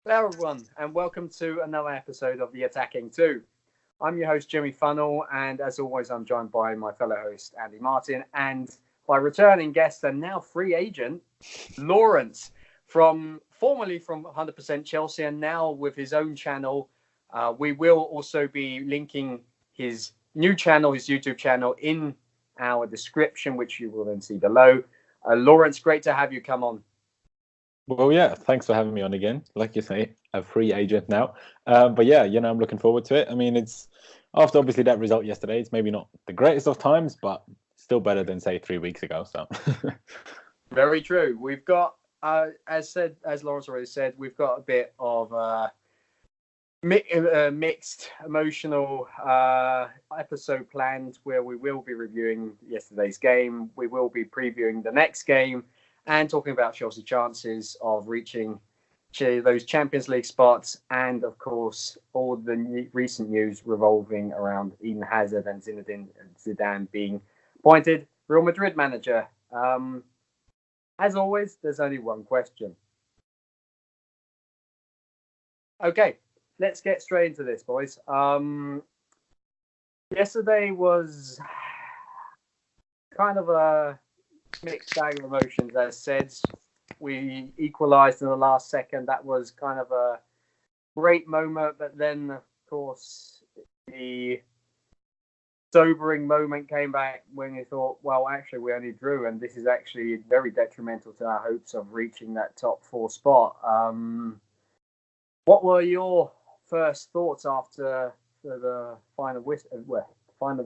Hello, everyone, and welcome to another episode of The Attacking Two. I'm your host, Jimmy Funnell, and as always, I'm joined by my fellow host, Andy Martin, and by returning guest and now free agent, Laurenz, from formerly from 100% Chelsea and now with his own channel. We will also be linking his new channel, his YouTube channel, in our description, which you will then see below. Laurenz, great to have you come on. Well, yeah, thanks for having me on again. Like you say, a free agent now. But yeah, I'm looking forward to it. I mean, it's after obviously that result yesterday, it's maybe not the greatest of times, but still better than say 3 weeks ago. So Very true. We've got, as Lawrence already said, we've got a bit of mixed emotional episode planned where we will be reviewing yesterday's game. We will be previewing the next game and talking about Chelsea's chances of reaching those Champions League spots, and of course all the recent news revolving around Eden Hazard and Zinedine Zidane being appointed Real Madrid manager. As always, there's only one question. Okay, let's get straight into this, boys. Yesterday was kind of a mixed bag of emotions. As said, we equalised in the last second. That was kind of a great moment, but then, of course, the sobering moment came back when you thought, well, actually, we only drew, and this is actually very detrimental to our hopes of reaching that top four spot. What were your first thoughts after the final whistle? The final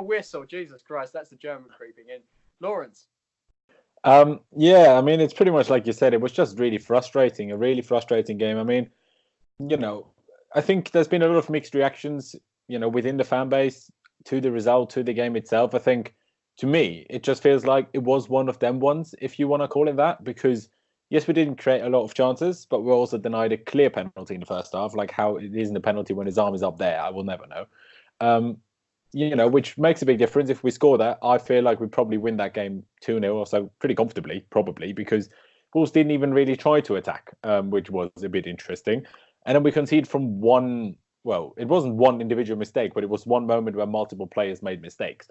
whistle. Jesus Christ, that's the German creeping in. Laurenz. yeah, I mean, it's pretty much like you said. It was just really frustrating, a really frustrating game. I mean, I think there's been a lot of mixed reactions, within the fan base to the result, to the game itself. I think, to me, it just feels like it was one of them ones, if you want to call it that, because yes, we didn't create a lot of chances, but we also denied a clear penalty in the first half. Like how it isn't a penalty when his arm is up there, I will never know. Which makes a big difference. If we score that, I feel like we probably win that game 2-0 or so pretty comfortably, probably, because Wolves didn't even really try to attack, which was a bit interesting. And then we concede from one, well, it wasn't one individual mistake, but it was one moment where multiple players made mistakes.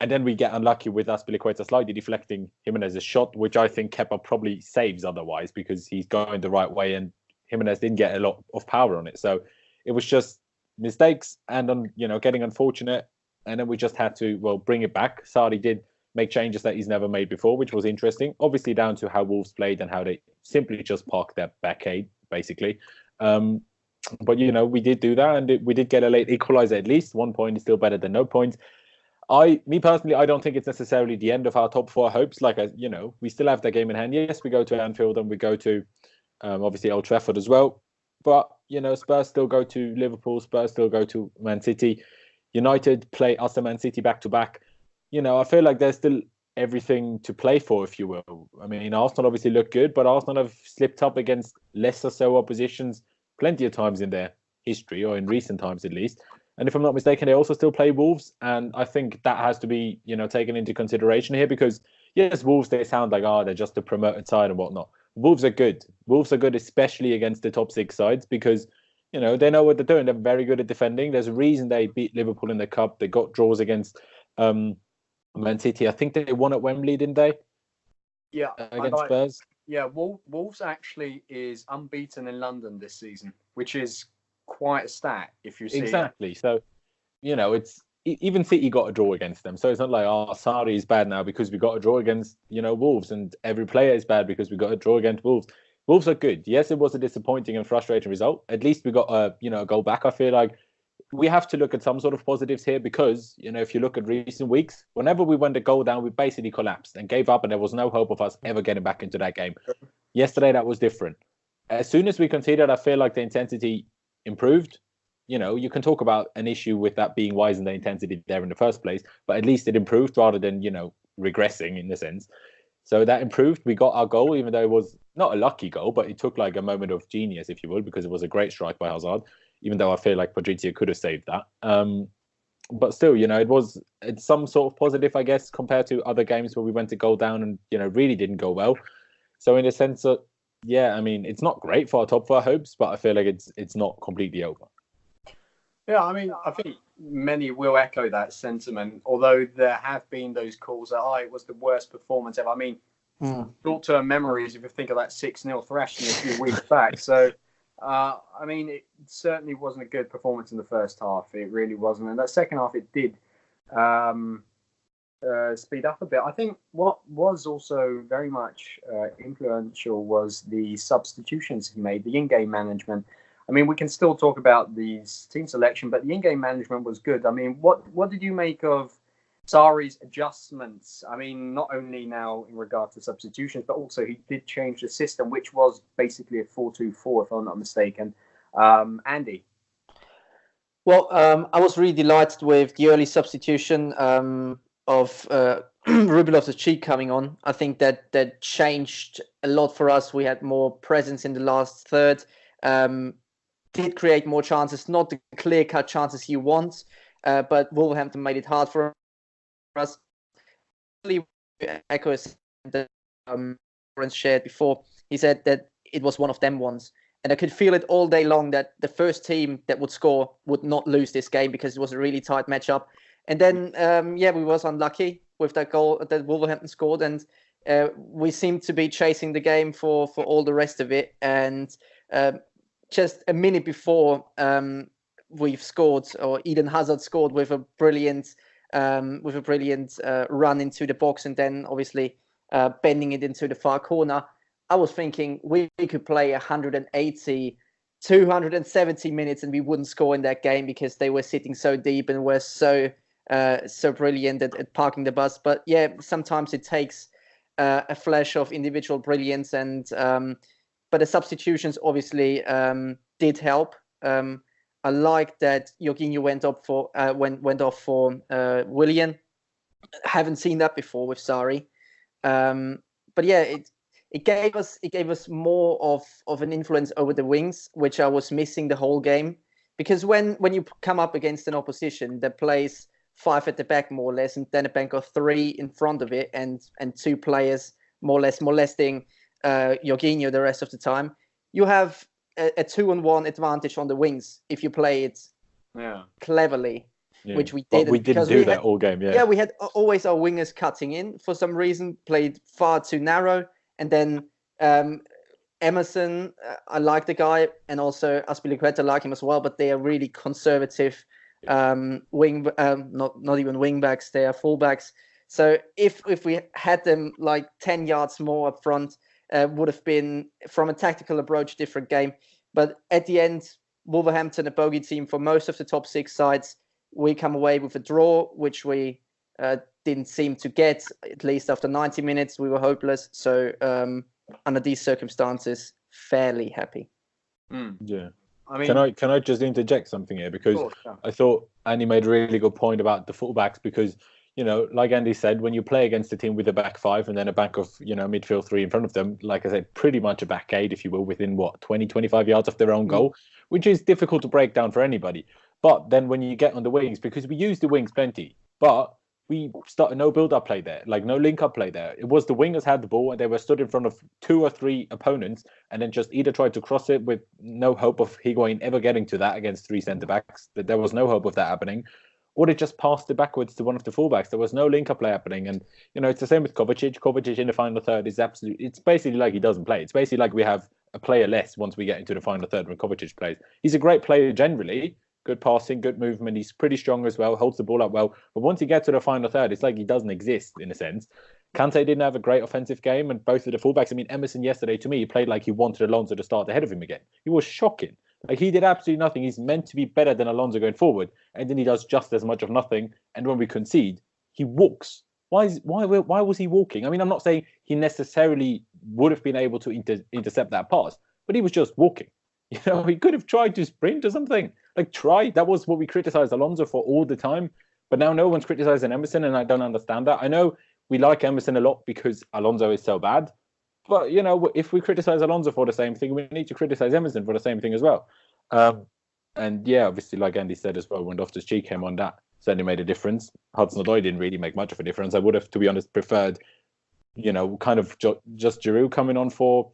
And then we get unlucky with Azpilicueta slightly deflecting Jimenez's shot, which I think Kepa probably saves otherwise because he's going the right way and Jimenez didn't get a lot of power on it. So it was just mistakes and, getting unfortunate. And then we just had to, bring it back. Sarri did make changes that he's never made before, which was interesting. Obviously down to how Wolves played and how they simply just parked their back eight, basically. But, we did do that and we did get a late equaliser at least. 1 point is still better than no points. Me personally, I don't think it's necessarily the end of our top four hopes. Like, we still have that game in hand. Yes, we go to Anfield and we go to, obviously, Old Trafford as well. But, Spurs still go to Liverpool. Spurs still go to Man City. United play us and Man City back to back. I feel like there's still everything to play for, if you will. I mean, Arsenal obviously look good, but Arsenal have slipped up against lesser so oppositions plenty of times in their history, or in recent times at least. And if I'm not mistaken, they also still play Wolves. And I think that has to be, taken into consideration here because, yes, Wolves, they sound like, they're just a promoted side and whatnot. Wolves are good. Wolves are good, especially against the top six sides because, they know what they're doing. They're very good at defending. There's a reason they beat Liverpool in the Cup. They got draws against Man City. I think they won at Wembley, didn't they? Yeah. Against Spurs. Yeah, Wolves actually is unbeaten in London this season, which is quite a stat if you see exactly it. So it's even City got a draw against them, so it's not like Sarri is bad now because we got a draw against Wolves, and every player is bad because we got a draw against Wolves. Wolves are good. Yes, it was a disappointing and frustrating result. At least we got a goal back. I feel like we have to look at some sort of positives here because if you look at recent weeks, whenever we went a goal down, we basically collapsed and gave up, and there was no hope of us ever getting back into that game. Yesterday that was different. As soon as we conceded, I feel like the intensity improved. You can talk about an issue with that being why isn't the intensity there in the first place, but at least it improved rather than regressing in a sense. So that improved. We got our goal, even though it was not a lucky goal, but it took like a moment of genius, if you will, because it was a great strike by Hazard, even though I feel like Patrizia could have saved that. But still, it's some sort of positive, I guess, compared to other games where we went to goal down and really didn't go well. So in a sense that, yeah, I mean, it's not great for our top four hopes, but I feel like it's not completely over. Yeah, I mean, I think many will echo that sentiment, although there have been those calls that, it was the worst performance ever. I mean, short-term memories, if you think of that 6-0 thrashing a few weeks back. So, I mean, it certainly wasn't a good performance in the first half. It really wasn't. And that second half, it did speed up a bit. I think what was also very much influential was the substitutions he made, the in-game management. I mean, we can still talk about these team selection, but the in-game management was good. I mean, what did you make of Sarri's adjustments? I mean, not only now in regard to substitutions, but also he did change the system, which was basically a 4-2-4, if I'm not mistaken. Andy? Well, I was really delighted with the early substitution of Ruben Loftus-Cheek coming on. I think that changed a lot for us. We had more presence in the last third. Did create more chances, not the clear-cut chances you want, but Wolverhampton made it hard for us. Echoes that Laurenz shared before. He said that it was one of them ones. And I could feel it all day long that the first team that would score would not lose this game because it was a really tight matchup. And then, we was unlucky with that goal that Wolverhampton scored. And we seemed to be chasing the game for all the rest of it. And just a minute before we've scored, or Eden Hazard scored with a brilliant run into the box, and then obviously bending it into the far corner. I was thinking we could play 180, 270 minutes and we wouldn't score in that game because they were sitting so deep and were so brilliant at parking the bus. But yeah, sometimes it takes a flash of individual brilliance, and but the substitutions obviously did help. I like that Jorginho went off for Willian. Haven't seen that before with Sarri, but yeah, it gave us more of an influence over the wings, which I was missing the whole game. Because when you come up against an opposition that plays 5 at the back more or less, and then a bank of 3 in front of it, and 2 players more or less molesting Jorginho the rest of the time, you have a 2-on-1 advantage on the wings if you play it cleverly, which we didn't. But we didn't do that all game. Yeah, we had always our wingers cutting in for some reason, played far too narrow, and then Emerson, I like the guy, and also Azpilicueta, I like him as well, but they are really conservative not even wing backs, they are fullbacks. So if we had them like 10 yards more up front, would have been, from a tactical approach, different game. But at the end, Wolverhampton, a bogey team for most of the top 6 sides, we come away with a draw, which we didn't seem to get, at least after 90 minutes. We were hopeless. So under these circumstances, fairly happy. Yeah. I mean, can I just interject something here? Because I thought Andy made a really good point about the fullbacks, because, you know, like Andy said, when you play against a team with a back 5 and then a back of, you know, midfield 3 in front of them, like I said, pretty much a back 8, if you will, within 20, 25 yards of their own goal, which is difficult to break down for anybody. But then when you get on the wings, because we use the wings plenty, but we started no build-up play there, like no link-up play there. It was the wingers had the ball and they were stood in front of 2 or 3 opponents, and then just either tried to cross it with no hope of Higuain ever getting to that against 3 centre-backs. That there was no hope of that happening, or they just passed it backwards to one of the fullbacks. There was no link-up play happening, and you know it's the same with Kovacic. Kovacic in the final third is it's basically like he doesn't play. It's basically like we have a player less once we get into the final third when Kovacic plays. He's a great player generally. Good passing, good movement. He's pretty strong as well, holds the ball up well. But once he gets to the final third, it's like he doesn't exist in a sense. Kante didn't have a great offensive game, and both of the fullbacks. I mean, Emerson yesterday, to me, he played like he wanted Alonso to start ahead of him again. He was shocking. Like, he did absolutely nothing. He's meant to be better than Alonso going forward, and then he does just as much of nothing. And when we concede, he walks. Why was he walking? I mean, I'm not saying he necessarily would have been able to intercept that pass, but he was just walking. You know, he could have tried to sprint or something. Like, try. That was what we criticized Alonso for all the time. But now no one's criticizing Emerson, and I don't understand that. I know we like Emerson a lot because Alonso is so bad. But, you know, if we criticize Alonso for the same thing, we need to criticize Emerson for the same thing as well. And yeah, obviously, like Andy said as well, when Loftus-Cheek came on, that certainly made a difference. Hudson-Odoi didn't really make much of a difference. I would have, to be honest, preferred kind of just Giroud coming on for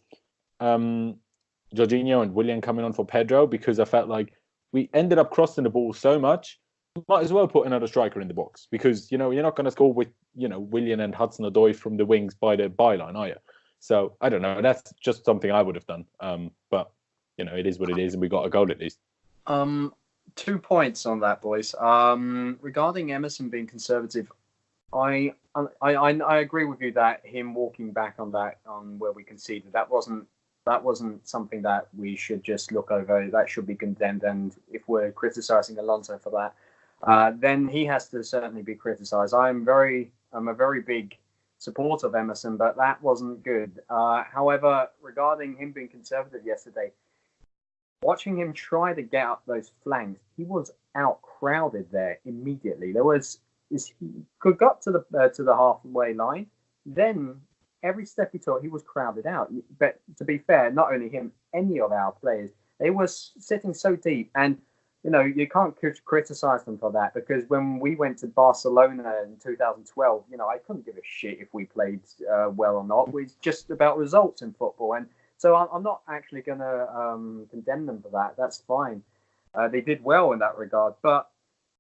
Jorginho and Willian coming on for Pedro, because I felt like we ended up crossing the ball so much. Might as well put another striker in the box, because you're not going to score with Willian and Hudson-Odoi from the wings by the byline, are you? So I don't know. That's just something I would have done. But it is what it is, and we got a goal at least. 2 points on that, boys. Regarding Emerson being conservative, I agree with you that him walking back on where we conceded, that wasn't something that we should just look over. That should be condemned. And if we're criticizing Alonso for that, then he has to certainly be criticized. I'm a very big supporter of Emerson, but that wasn't good. However, regarding him being conservative yesterday, watching him try to get up those flanks, he was out-crowded there immediately. He could got to the halfway line, then every step he took, he was crowded out. But to be fair, not only him, any of our players, they were sitting so deep, and you can't criticize them for that, because when we went to Barcelona in 2012, I couldn't give a shit if we played well or not. It's just about results in football, and so I'm not actually going to condemn them for that. That's fine. They did well in that regard, but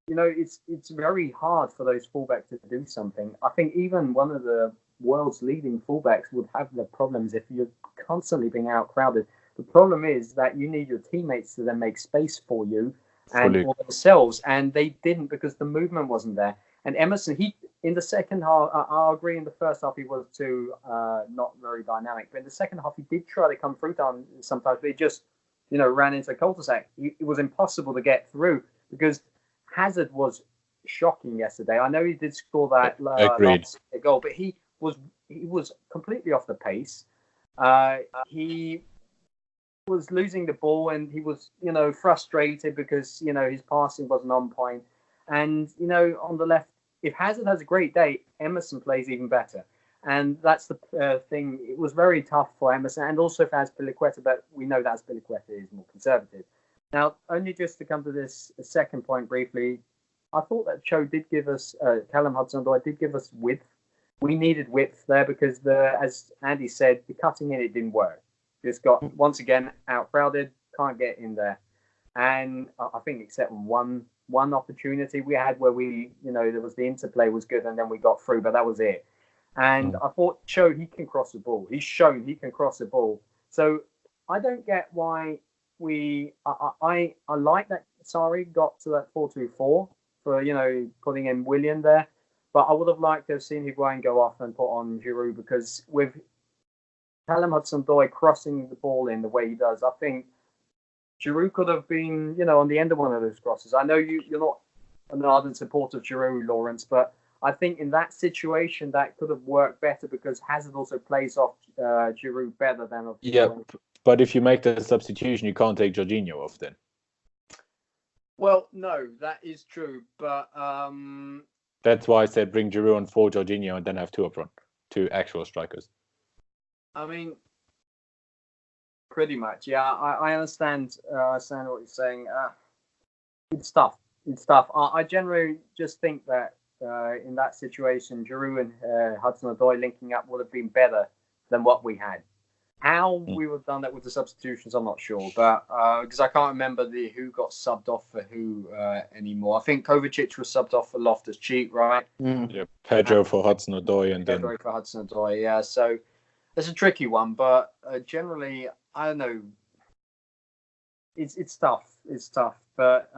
it's very hard for those fullbacks to do something. I think even one of the world's leading fullbacks would have the problems if you're constantly being outcrowded. The problem is that you need your teammates to then make space for you and for themselves, and they didn't, because the movement wasn't there. And Emerson, in the second half, I agree, in the first half he was too not very dynamic, but in the second half he did try to come through sometimes, but he just ran into a cul-de-sac. It was impossible to get through, because Hazard was shocking yesterday. I know he did score that goal, but he was completely off the pace. He was losing the ball, and he was frustrated because his passing wasn't on point. And on the left, if Hazard has a great day, Emerson plays even better. And that's the thing. It was very tough for Emerson, and also for Azpilicueta, but we know that Azpilicueta is more conservative. Now, only just to come to this second point briefly, I thought that Cho did give us, Callum Hudson-Odoi did give us width. We needed width there, because as Andy said, the cutting in, it didn't work. Just got, once again, outcrowded, can't get in there. And I think except one opportunity we had where there was the interplay was good, and then we got through, but that was it. And I thought Cho, he can cross the ball. He's shown he can cross the ball. So I don't get why I like that Sarri got to that 4-2-4 for putting in Willian there, but I would have liked to have seen Higuain go off and put on Giroud, because with Callum Hudson-Odoi crossing the ball in the way he does, I think Giroud could have been on the end of one of those crosses. I know you're not an ardent supporter of Giroud, Laurenz, but I think in that situation that could have worked better, because Hazard also plays off Giroud better than. But if you make the substitution, you can't take Jorginho off then. Well, no, that is true, but that's why I said bring Giroud on for Jorginho and then have two up front, two actual strikers. I mean, pretty much, yeah. I understand. I understand what you're saying. It's tough. I generally just think that in that situation, Giroud and Hudson-Odoi linking up would have been better than what we had. How we would have done that with the substitutions, I'm not sure, but because I can't remember who got subbed off for who anymore. I think Kovacic was subbed off for Loftus-Cheek, right? Yeah, Pedro for Hudson-Odoi, and Pedro for Hudson-Odoi. Yeah, so it's a tricky one, but generally, I don't know. It's tough. It's tough, but